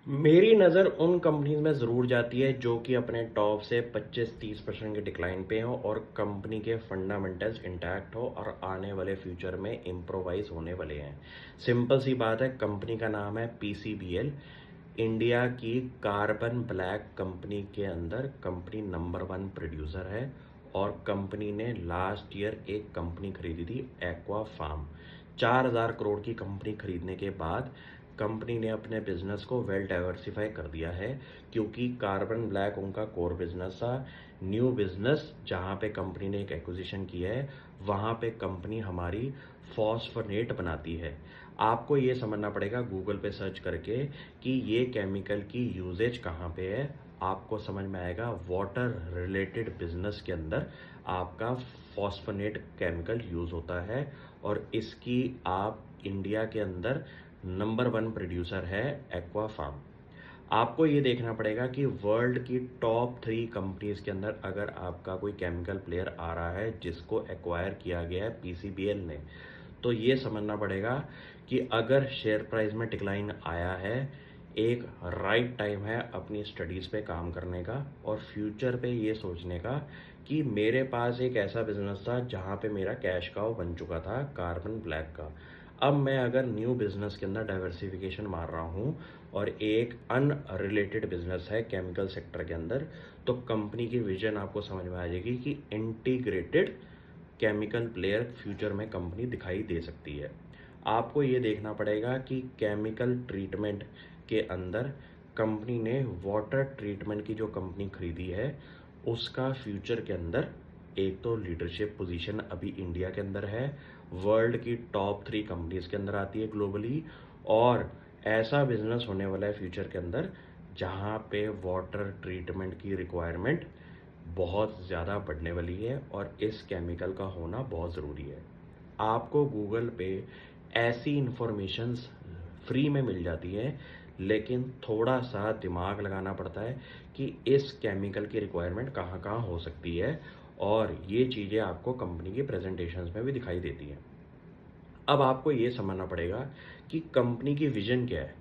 मेरी नज़र उन कंपनीज में ज़रूर जाती है जो कि अपने टॉप से 25-30% के डिक्लाइन पे हो और कंपनी के फंडामेंटल्स इंटैक्ट हो और आने वाले फ्यूचर में इम्प्रोवाइज होने वाले हैं। सिंपल सी बात है, कंपनी का नाम है पीसीबीएल। इंडिया की कार्बन ब्लैक कंपनी के अंदर कंपनी नंबर 1 प्रोड्यूसर है और कंपनी ने लास्ट ईयर एक कंपनी खरीदी थी, एक्वा फार्म। 4000 करोड़ की कंपनी खरीदने के बाद कंपनी ने अपने बिजनेस को वेल डाइवर्सिफाई कर दिया है, क्योंकि कार्बन ब्लैक उनका कोर बिजनेस था। न्यू बिजनेस जहां पे कंपनी ने एक एक्विजिशन किया है, वहां पे कंपनी हमारी फॉस्फोनेट बनाती है। आपको ये समझना पड़ेगा गूगल पे सर्च करके कि ये केमिकल की यूजेज कहाँ पे है। आपको समझ में आएगा, वाटर रिलेटेड बिजनेस के अंदर आपका फॉस्फोनेट केमिकल यूज होता है और इसकी आप इंडिया के अंदर नंबर 1 प्रोड्यूसर है एक्वा फार्म। आपको ये देखना पड़ेगा कि वर्ल्ड की टॉप 3 कंपनीज के अंदर अगर आपका कोई केमिकल प्लेयर आ रहा है जिसको एक्वायर किया गया है पीसीबीएल ने, तो ये समझना पड़ेगा कि अगर शेयर प्राइस में डिक्लाइन आया है, एक राइट टाइम है अपनी स्टडीज़ पे काम करने का और फ्यूचर पे ये सोचने का कि मेरे पास एक ऐसा बिजनेस था जहाँ पे मेरा कैश काउ बन चुका था कार्बन ब्लैक का। अब मैं अगर न्यू बिजनेस के अंदर डाइवर्सिफिकेशन मार रहा हूँ और एक अनरिलेटेड बिजनेस है केमिकल सेक्टर के अंदर, तो कंपनी की विजन आपको समझ में आ जाएगी कि इंटीग्रेटेड केमिकल प्लेयर फ्यूचर में कंपनी दिखाई दे सकती है। आपको ये देखना पड़ेगा कि केमिकल ट्रीटमेंट के अंदर कंपनी ने वाटर ट्रीटमेंट की जो कंपनी खरीदी है उसका फ्यूचर के अंदर एक तो लीडरशिप पोजीशन अभी इंडिया के अंदर है, वर्ल्ड की टॉप 3 कंपनीज के अंदर आती है ग्लोबली, और ऐसा बिजनेस होने वाला है फ्यूचर के अंदर जहाँ पे वाटर ट्रीटमेंट की रिक्वायरमेंट बहुत ज़्यादा बढ़ने वाली है और इस केमिकल का होना बहुत ज़रूरी है। आपको गूगल पे ऐसी इंफॉर्मेशंस फ्री में मिल जाती है, लेकिन थोड़ा सा दिमाग लगाना पड़ता है कि इस केमिकल की रिक्वायरमेंट कहाँ कहाँ हो सकती है और ये चीज़ें आपको कंपनी की प्रेजेंटेशंस में भी दिखाई देती हैं। अब आपको ये समझना पड़ेगा कि कंपनी की विजन क्या है।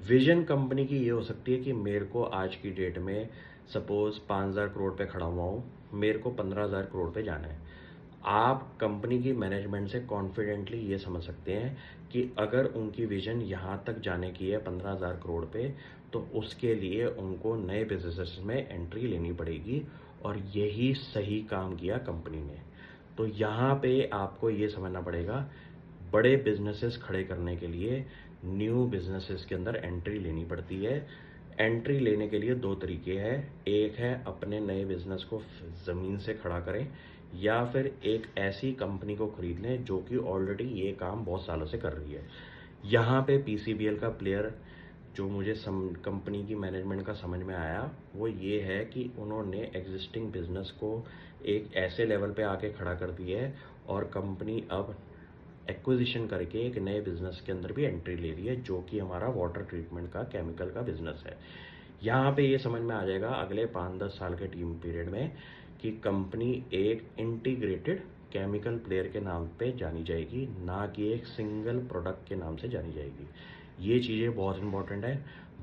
विजन कंपनी की ये हो सकती है कि मेरे को आज की डेट में सपोज 5000 करोड़ पे खड़ा हुआ हूँ, मेरे को 15000 करोड़ पे जाना है। आप कंपनी की मैनेजमेंट से कॉन्फिडेंटली ये समझ सकते हैं कि अगर उनकी विजन यहाँ तक जाने की है 15000 करोड़ पे, तो उसके लिए उनको नए बिजनेसेस में एंट्री लेनी पड़ेगी और यही सही काम किया कंपनी ने। तो यहाँ पे आपको ये समझना पड़ेगा, बड़े बिजनेसेस खड़े करने के लिए न्यू बिजनेसेस के अंदर एंट्री लेनी पड़ती है। एंट्री लेने के लिए दो तरीके हैं, एक है अपने नए बिजनेस को ज़मीन से खड़ा करें या फिर एक ऐसी कंपनी को खरीद लें जो कि ऑलरेडी ये काम बहुत सालों से कर रही है। यहाँ पे पीसीबीएल का प्लेयर जो मुझे कंपनी की मैनेजमेंट का समझ में आया वो ये है कि उन्होंने एग्जिस्टिंग बिजनेस को एक ऐसे लेवल पे आके खड़ा कर दिया है और कंपनी अब एक्विजिशन करके एक नए बिजनेस के अंदर भी एंट्री ले रही है जो कि हमारा वाटर ट्रीटमेंट का केमिकल का बिजनेस है। यहाँ पे ये समझ में आ जाएगा अगले 5-10 साल के टीम पीरियड में कि कंपनी एक इंटीग्रेटेड केमिकल प्लेयर के नाम पे जानी जाएगी, ना कि एक सिंगल प्रोडक्ट के नाम से जानी जाएगी। ये चीज़ें बहुत इंपॉर्टेंट है।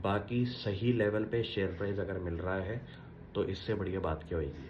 बाकी सही लेवल पे शेयर प्राइस अगर मिल रहा है तो इससे बढ़िया बात क्या होगी।